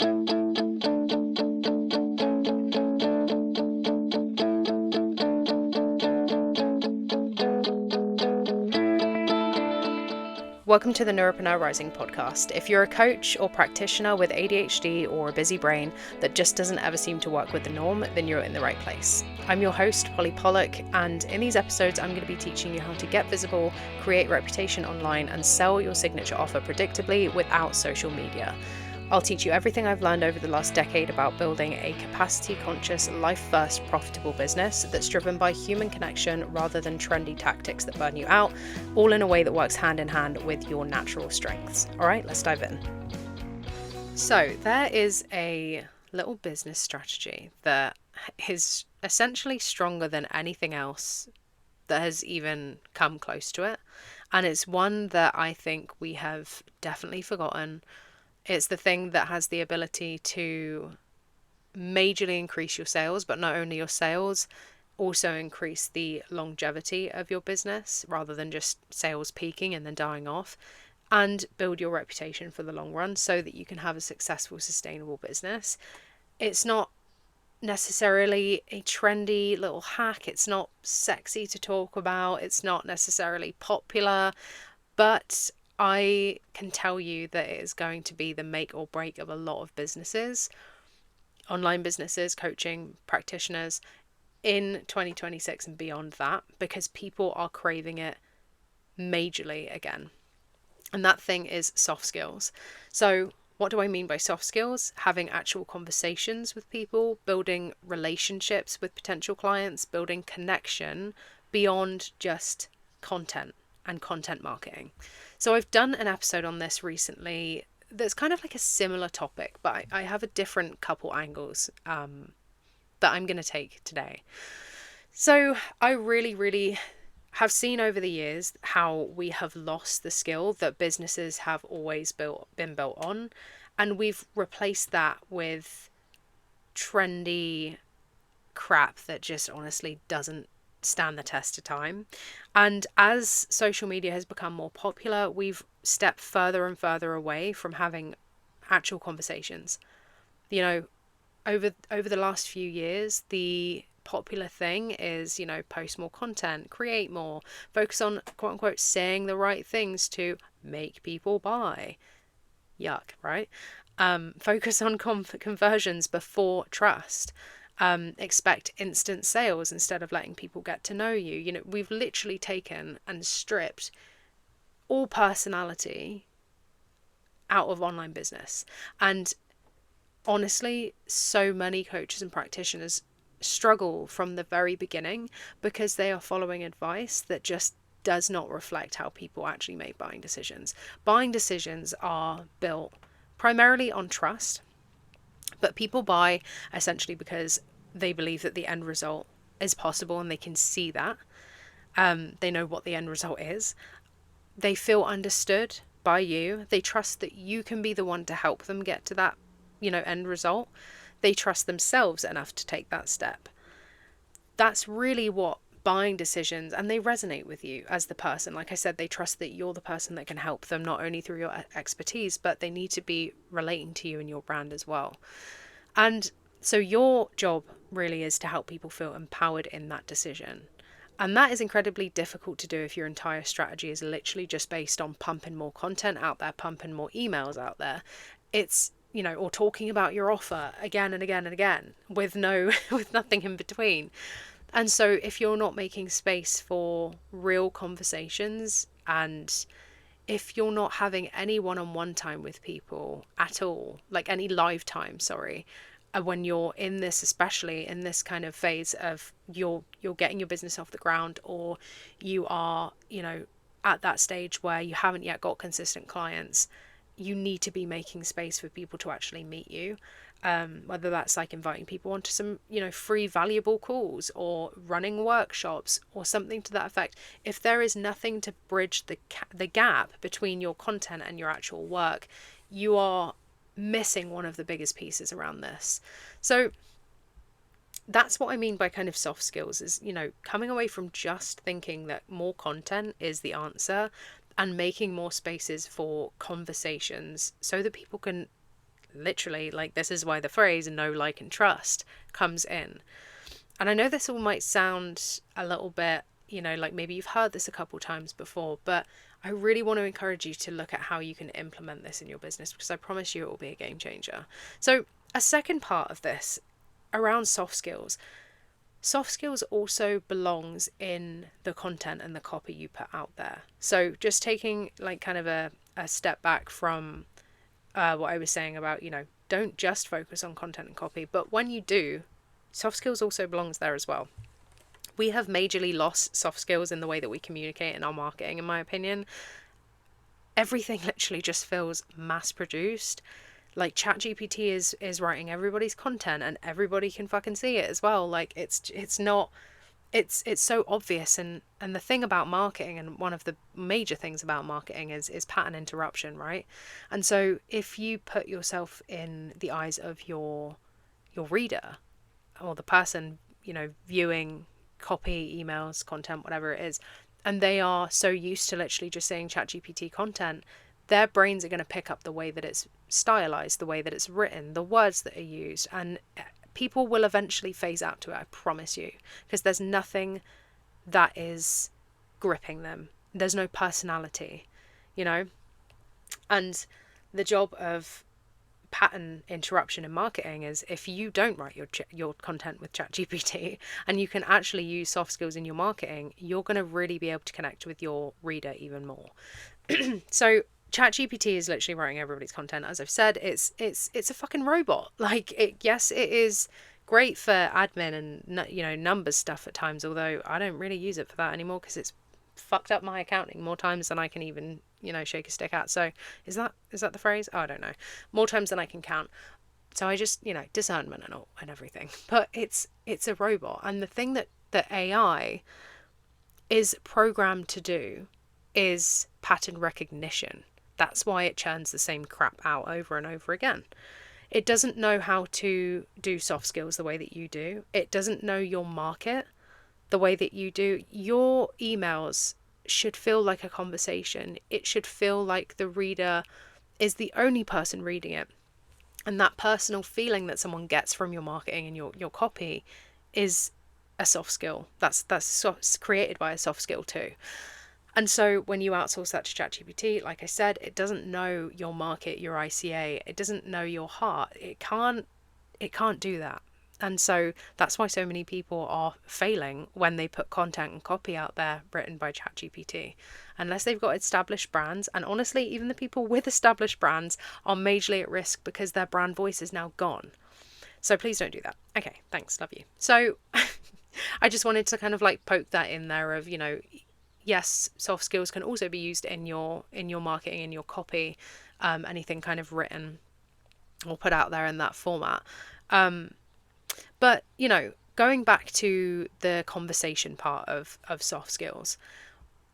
Welcome to the Neuropreneur Rising podcast. If you're a coach or practitioner with ADHD or a busy brain that just doesn't ever seem to work with the norm, then you're in the right place. I'm your host, Polly Pollock, and in these episodes, I'm going to be teaching you how to get visible, create reputation online, and sell your signature offer predictably without social media. I'll teach you everything I've learned over the last decade about building a capacity-conscious, life-first, profitable business that's driven by human connection rather than trendy tactics that burn you out, all in a way that works hand in hand with your natural strengths. All right, let's dive in. So there is a little business strategy that is essentially stronger than anything else that has even come close to it. And it's one that I think we have definitely forgotten. It's the thing that has the ability to majorly increase your sales, but not only your sales, also increase the longevity of your business rather than just sales peaking and then dying off, and build your reputation for the long run so that you can have a successful, sustainable business. It's not necessarily a trendy little hack. It's not sexy to talk about. It's not necessarily popular, but I can tell you that it is going to be the make or break of a lot of businesses, online businesses, coaching, practitioners in 2026 and beyond that, because people are craving it majorly again. And that thing is soft skills. So what do I mean by soft skills? Having actual conversations with people, building relationships with potential clients, building connection beyond just content and content marketing. So I've done an episode on this recently that's kind of like a similar topic, but I have a different couple angles that I'm going to take today. So I really have seen over the years how we have lost the skill that businesses have always been built on, and we've replaced that with trendy crap that just honestly doesn't stand the test of time. And as social media has become more popular, we've stepped further and further away from having actual conversations. You know, over the last few years, the popular thing is, post more content, create more, focus on quote unquote saying the right things to make people buy. Yuck, right? Focus on conversions before trust. Expect instant sales instead of letting people get to know you. We've literally taken and stripped all personality out of online business. And honestly, so many coaches and practitioners struggle from the very beginning because they are following advice that just does not reflect how people actually make buying decisions. Buying decisions are built primarily on trust, but people buy essentially because they believe that the end result is possible and they can see that. They know what the end result is. They feel understood by you. They trust that you can be the one to help them get to that, end result. They trust themselves enough to take that step. That's really what buying decisions, and they resonate with you as the person. Like I said, they trust that you're the person that can help them, not only through your expertise, but they need to be relating to you and your brand as well. And so your job really is to help people feel empowered in that decision. And that is incredibly difficult to do if your entire strategy is literally just based on pumping more content out there, pumping more emails out there. It's, or talking about your offer again and again and again with nothing in between. And so if you're not making space for real conversations, and if you're not having any one-on-one time with people at all, like any live time, when you're in this, especially in this kind of phase of you're getting your business off the ground, or you are, at that stage where you haven't yet got consistent clients, you need to be making space for people to actually meet you. Whether that's like inviting people onto some, free valuable calls, or running workshops or something to that effect. If there is nothing to bridge the gap between your content and your actual work, you are missing one of the biggest pieces around this. So that's what I mean by kind of soft skills, is, coming away from just thinking that more content is the answer, and making more spaces for conversations so that people can literally, like, this is why the phrase know, like, and trust comes in. And I know this all might sound a little bit, like maybe you've heard this a couple times before, but I really want to encourage you to look at how you can implement this in your business, because I promise you it will be a game changer. So a second part of this around soft skills also belongs in the content and the copy you put out there. So just taking like kind of a step back from what I was saying about, don't just focus on content and copy, but when you do, soft skills also belongs there as well. We have majorly lost soft skills in the way that we communicate in our marketing, in my opinion. Everything literally just feels mass produced. Like ChatGPT is writing everybody's content and everybody can fucking see it as well. Like it's so obvious. And the thing about marketing, and one of the major things about marketing is pattern interruption, right? And so if you put yourself in the eyes of your reader, or the person, viewing copy, emails, content, whatever it is, and they are so used to literally just saying ChatGPT content, their brains are going to pick up the way that it's stylized, the way that it's written, the words that are used, and people will eventually phase out to it, I promise you, because there's nothing that is gripping them. There's no personality, and the job of pattern interruption in marketing is, if you don't write your content with ChatGPT and you can actually use soft skills in your marketing, you're going to really be able to connect with your reader even more. So ChatGPT is literally writing everybody's content. As I've said, it's a fucking robot. Like, yes, it is great for admin and numbers stuff at times, although I don't really use it for that anymore because it's fucked up my accounting more times than I can even shake a stick at. So is that the phrase? Oh, I don't know. More times than I can count. So I just discernment and everything. But it's a robot, and the thing that AI is programmed to do is pattern recognition. That's why it churns the same crap out over and over again. It doesn't know how to do soft skills the way that you do. It doesn't know your market the way that you do. Your emails should feel like a conversation. It should feel like the reader is the only person reading it. And that personal feeling that someone gets from your marketing and your copy is a soft skill. That's created by a soft skill too. And so when you outsource that to ChatGPT, like I said, it doesn't know your market, your ICA. It doesn't know your heart. It can't do that. And so that's why so many people are failing when they put content and copy out there written by ChatGPT. Unless they've got established brands, and honestly, even the people with established brands are majorly at risk because their brand voice is now gone. So please don't do that. Okay, thanks, love you. So I just wanted to kind of like poke that in there of, yes, soft skills can also be used in your marketing, in your copy, anything kind of written or put out there in that format. But, going back to the conversation part of soft skills,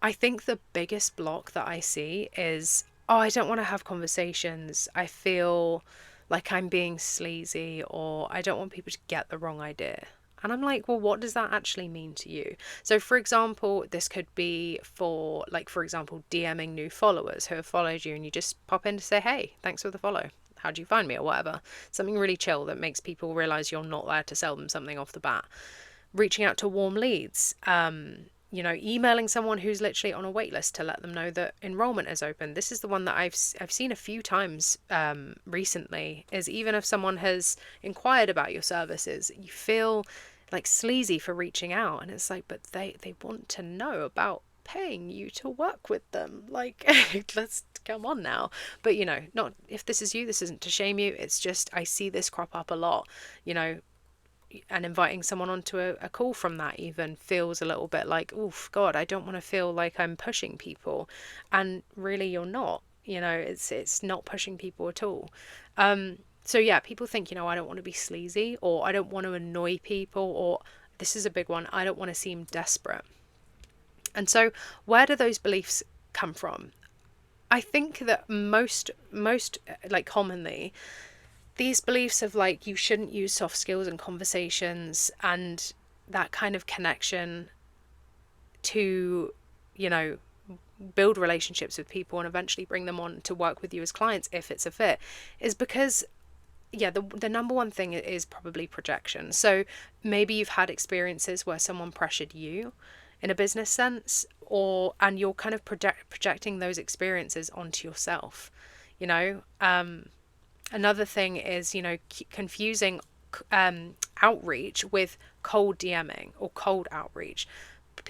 I think the biggest block that I see is, I don't want to have conversations. I feel like I'm being sleazy, or I don't want people to get the wrong idea. And I'm like, well, what does that actually mean to you? So, for example, this could be for DMing new followers who have followed you, and you just pop in to say, hey, thanks for the follow. How'd you find me, or whatever. Something really chill that makes people realize you're not there to sell them something off the bat. Reaching out to warm leads, emailing someone who's literally on a wait list to let them know that enrollment is open. This is the one that I've seen a few times recently, is even if someone has inquired about your services, you feel like sleazy for reaching out, and it's like, but they want to know about paying you to work with them. Like, let's come on now. But not, if this is you, this isn't to shame you, it's just I see this crop up a lot, and inviting someone onto a call from that even feels a little bit like, oof, God, I don't want to feel like I'm pushing people. And really you're not, it's not pushing people at all. So yeah, people think, I don't want to be sleazy, or I don't want to annoy people, or this is a big one, I don't want to seem desperate. And so where do those beliefs come from? I think that most like commonly, these beliefs of like, you shouldn't use soft skills in conversations and that kind of connection to, build relationships with people and eventually bring them on to work with you as clients if it's a fit, is because yeah, the number one thing is probably projection. So maybe you've had experiences where someone pressured you in a business sense, and you're kind of projecting those experiences onto yourself, you know. Another thing is, confusing outreach with cold DMing or cold outreach.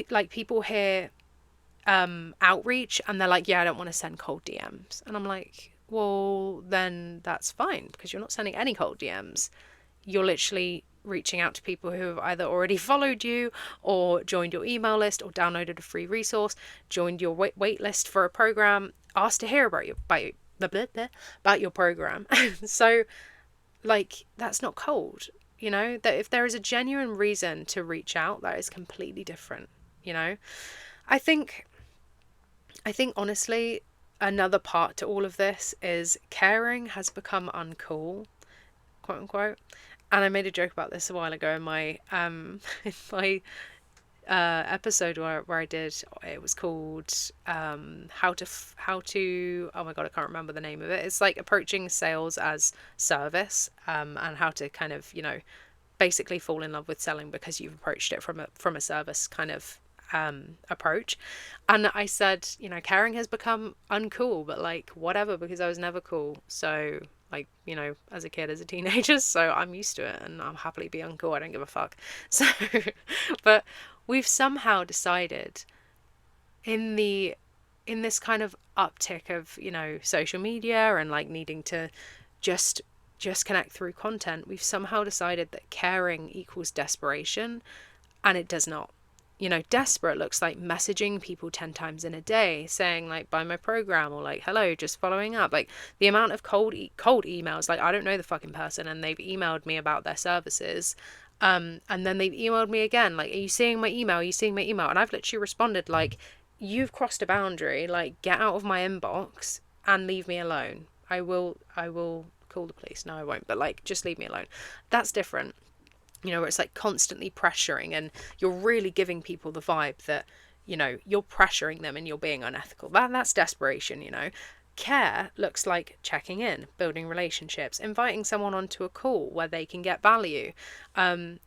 Like, people hear outreach and they're like, yeah, I don't want to send cold DMs. And I'm like, well, then that's fine, because you're not sending any cold DMs. You're literally reaching out to people who have either already followed you or joined your email list or downloaded a free resource, joined your wait list for a program, asked to hear about your program. So, like, that's not cold. That if there is a genuine reason to reach out, that is completely different. I think honestly, another part to all of this is caring has become uncool, quote unquote. And I made a joke about this a while ago in my in my episode where I did, it was called how to oh my god, I can't remember the name of it. It's like approaching sales as service, and how to kind of basically fall in love with selling because you've approached it from a service kind of approach. And I said, caring has become uncool, but like whatever, because I was never cool. So like, as a kid, as a teenager, so I'm used to it and I'll happily be uncool. I don't give a fuck. So but we've somehow decided in this kind of uptick of social media and like needing to just connect through content, we've somehow decided that caring equals desperation, and it does not. Desperate looks like messaging people 10 times in a day saying like, buy my program, or like, hello, just following up. Like, the amount of cold emails, like, I don't know the fucking person and they've emailed me about their services, and then they've emailed me again like, are you seeing my email, and I've literally responded like, you've crossed a boundary, like, get out of my inbox and leave me alone. I will call the police. No, I won't, but like, just leave me alone. That's different. Where it's like constantly pressuring, and you're really giving people the vibe that, you're pressuring them and you're being unethical. That's desperation. Care looks like checking in, building relationships, inviting someone onto a call where they can get value, asking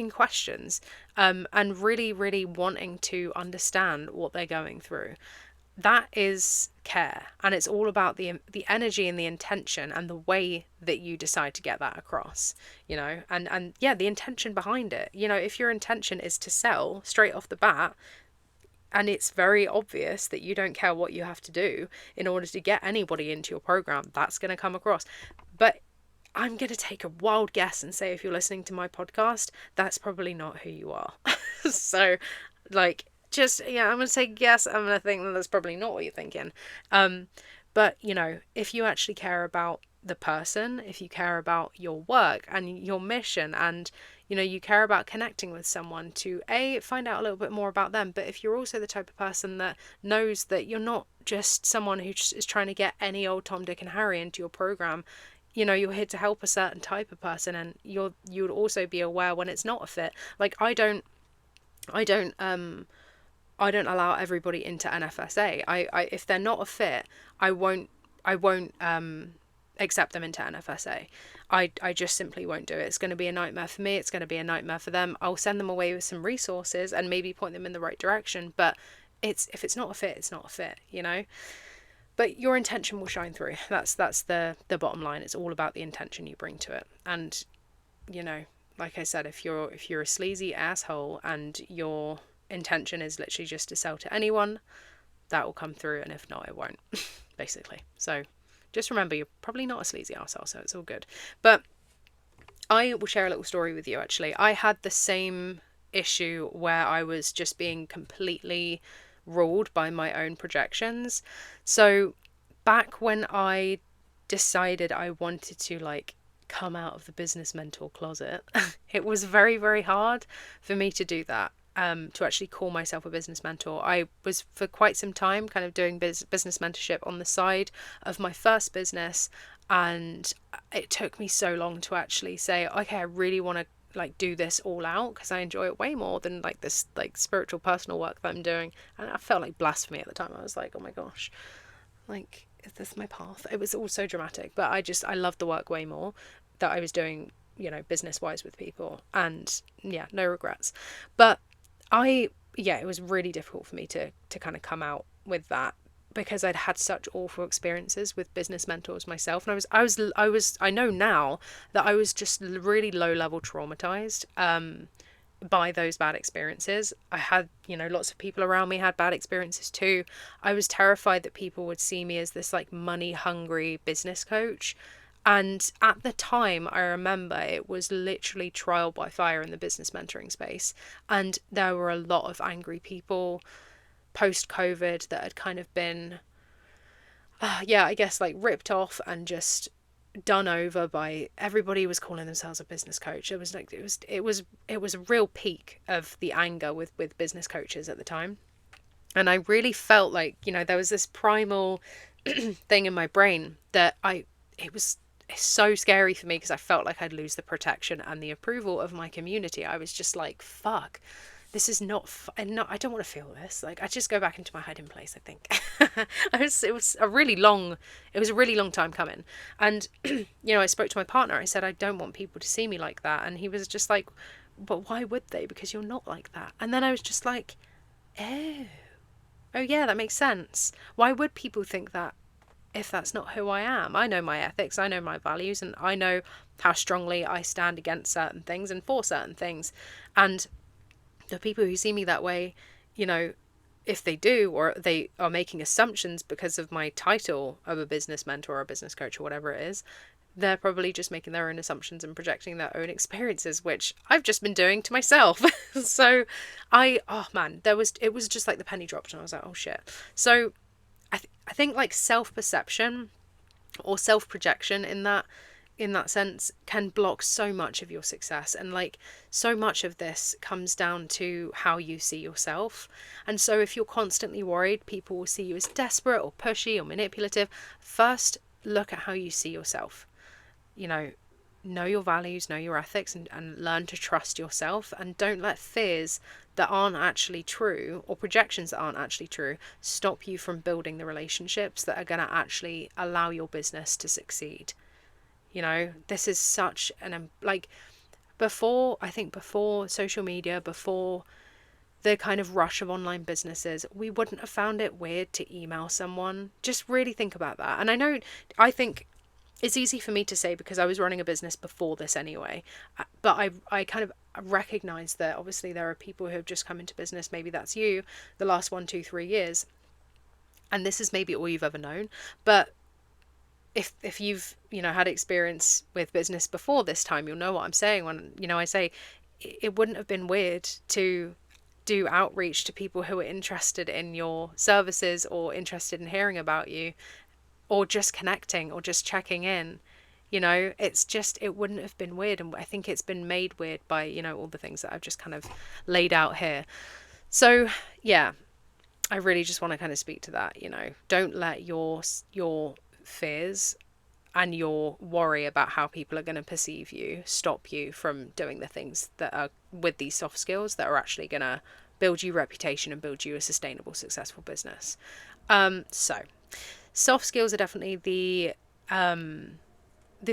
questions, and really, really wanting to understand what they're going through. That is care, and it's all about the energy and the intention and the way that you decide to get that across, and the intention behind it. If your intention is to sell straight off the bat, and it's very obvious that you don't care what you have to do in order to get anybody into your program, that's going to come across. But I'm going to take a wild guess and say, if you're listening to my podcast, that's probably not who you are. So, like, I'm going to say guess. I'm going to think that that's probably not what you're thinking. But, if you actually care about the person, if you care about your work and your mission, and, you care about connecting with someone to find out a little bit more about them. But if you're also the type of person that knows that you're not just someone who is trying to get any old Tom, Dick and Harry into your program, you're here to help a certain type of person, and you would also be aware when it's not a fit. Like, I don't allow everybody into NFSA. I if they're not a fit, I won't accept them into NFSA. I just simply won't do it. It's going to be a nightmare for me. It's going to be a nightmare for them. I'll send them away with some resources and maybe point them in the right direction. But if it's not a fit, it's not a fit, But your intention will shine through. That's the bottom line. It's all about the intention you bring to it. And, like I said, if you're a sleazy asshole and your intention is literally just to sell to anyone, that will come through, and if not, it won't. Basically. So just remember, you're probably not a sleazy arsehole, so it's all good. But I will share a little story with you, actually. I had the same issue where I was just being completely ruled by my own projections. So back when I decided I wanted to, like, come out of the business mentor closet, it was very, very hard for me to do that. To actually call myself a business mentor. I was for quite some time kind of doing business mentorship on the side of my first business, and it took me so long to actually say, okay, I really want to like do this all out, because I enjoy it way more than like this like spiritual personal work that I'm doing. And I felt like blasphemy at the time. I was like, oh my gosh, like, is this my path? It was all so dramatic, but I loved the work way more that I was doing, business wise with people, and yeah, no regrets. But it was really difficult for me to kind of come out with that, because I'd had such awful experiences with business mentors myself, and I know now that I was just really low level traumatized by those bad experiences. I had, lots of people around me had bad experiences too. I was terrified that people would see me as this like money hungry business coach. And at the time, I remember it was literally trial by fire in the business mentoring space. And there were a lot of angry people post COVID that had kind of been, I guess like ripped off and just done over by everybody. Was calling themselves a business coach. It was like it was a real peak of the anger with business coaches at the time. And I really felt like, there was this primal thing in my brain that it's so scary for me, because I felt like I'd lose the protection and the approval of my community. I was just like, fuck, this is not I don't want to feel this. Like, I just go back into my hiding place, I think. It was a really long time coming. And I spoke to my partner. I said, I don't want people to see me like that. And he was just like, but why would they? Because you're not like that. And then I was just like, oh yeah, that makes sense. Why would people think that if that's not who I am? I know my ethics, I know my values, and I know how strongly I stand against certain things and for certain things. And the people who see me that way, if they do, or they are making assumptions because of my title of a business mentor or a business coach or whatever it is, they're probably just making their own assumptions and projecting their own experiences, which I've just been doing to myself. So it was just like the penny dropped, and I was like, oh shit. So I think like self-perception or self-projection in that sense can block so much of your success. And like, so much of this comes down to how you see yourself. And so if you're constantly worried people will see you as desperate or pushy or manipulative, first look at how you see yourself. Know your values, know your ethics, and learn to trust yourself. And don't let fears that aren't actually true, or projections that aren't actually true, stop you from building the relationships that are going to actually allow your business to succeed. This is such before social media, before the kind of rush of online businesses, we wouldn't have found it weird to email someone. Just really think about that. And I think it's easy for me to say because I was running a business before this anyway, but I kind of recognize that obviously there are people who have just come into business, maybe that's you, the last 1, 2, 3 years, and this is maybe all you've ever known. But if you've had experience with business before this time, you'll know what I'm saying when I say it wouldn't have been weird to do outreach to people who are interested in your services or interested in hearing about you, or just connecting or just checking in. It wouldn't have been weird. And I think it's been made weird by all the things that I've just kind of laid out here. So yeah, I really just want to kind of speak to that. Don't let your fears and your worry about how people are going to perceive you stop you from doing the things that are with these soft skills that are actually going to build you reputation and build you a sustainable, successful business. So soft skills are definitely the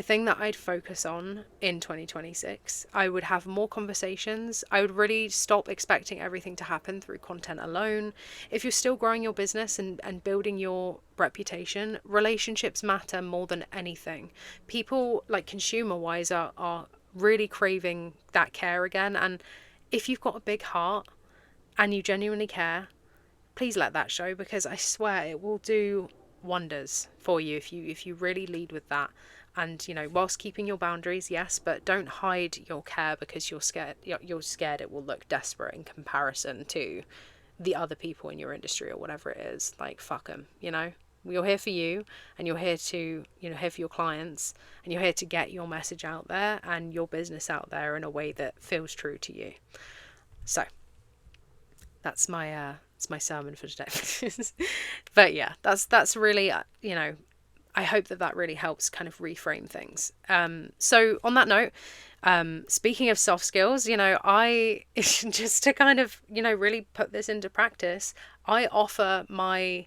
thing that I'd focus on in 2026. I would have more conversations. I would really stop expecting everything to happen through content alone. If you're still growing your business and building your reputation, relationships matter more than anything. People, like consumer-wise, are really craving that care again. And if you've got a big heart and you genuinely care, please let that show, because I swear it will do wonders for you if you really lead with that. And whilst keeping your boundaries, yes, but don't hide your care because you're scared it will look desperate in comparison to the other people in your industry or whatever it is. Like, fuck them. You're here for you, and you're here to here for your clients, and you're here to get your message out there and your business out there in a way that feels true to you. So that's my sermon for today. But yeah, that's really I hope that really helps kind of reframe things. So on that note, speaking of soft skills, I just to kind of really put this into practice, I offer my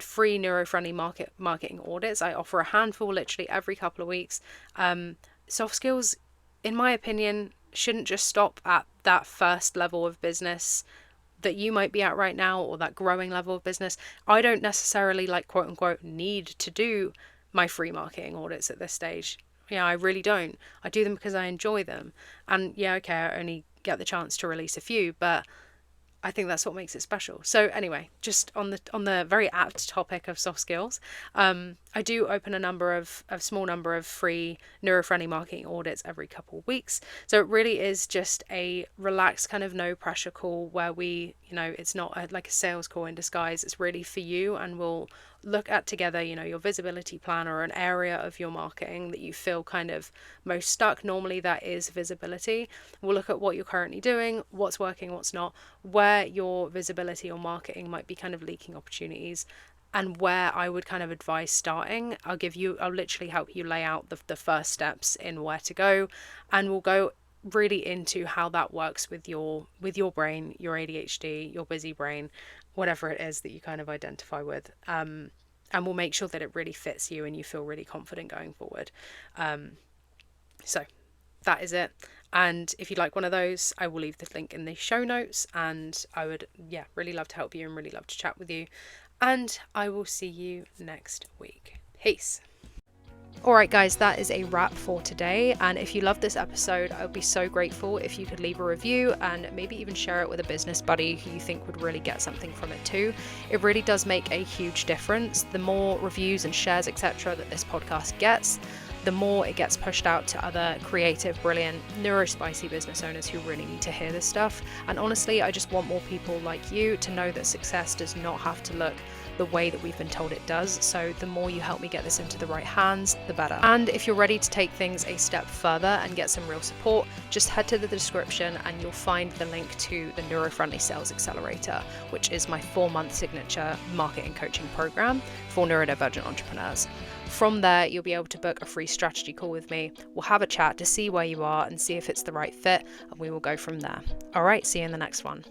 free neuro-friendly marketing audits. I offer a handful literally every couple of weeks. Soft skills, in my opinion, shouldn't just stop at that first level of business that you might be at right now, or that growing level of business. I don't necessarily, like, quote unquote, need to do my free marketing audits at this stage. Yeah, I really don't. I do them because I enjoy them. And yeah, okay, I only get the chance to release a few, but I think that's what makes it special. So anyway, just on the very apt topic of soft skills, I do open a small number of free neuro-friendly marketing audits every couple of weeks. So it really is just a relaxed kind of no pressure call where it's not like a sales call in disguise. It's really for you, and we'll look at together, your visibility plan, or an area of your marketing that you feel kind of most stuck. Normally that is visibility. We'll look at what you're currently doing, what's working, what's not, where your visibility or marketing might be kind of leaking opportunities, and where I would kind of advise starting. I'll literally help you lay out the first steps in where to go, and we'll go really into how that works with your brain, your ADHD, your busy brain, whatever it is that you kind of identify with. And we'll make sure that it really fits you and you feel really confident going forward. So that is it. And if you'd like one of those, I will leave the link in the show notes, and I would, really love to help you and really love to chat with you. And I will see you next week. Peace. Alright guys, that is a wrap for today, and if you loved this episode, I would be so grateful if you could leave a review and maybe even share it with a business buddy who you think would really get something from it too. It really does make a huge difference. The more reviews and shares, etc., that this podcast gets, the more it gets pushed out to other creative, brilliant, neurospicy business owners who really need to hear this stuff. And honestly, I just want more people like you to know that success does not have to look the way that we've been told it does. So the more you help me get this into the right hands, the better. And if you're ready to take things a step further and get some real support, just head to the description and you'll find the link to the Neuro-Friendly Sales Accelerator, which is my 4-month signature marketing coaching program for neurodivergent entrepreneurs. From there, you'll be able to book a free strategy call with me. We'll have a chat to see where you are and see if it's the right fit, and we will go from there. All right, see you in the next one.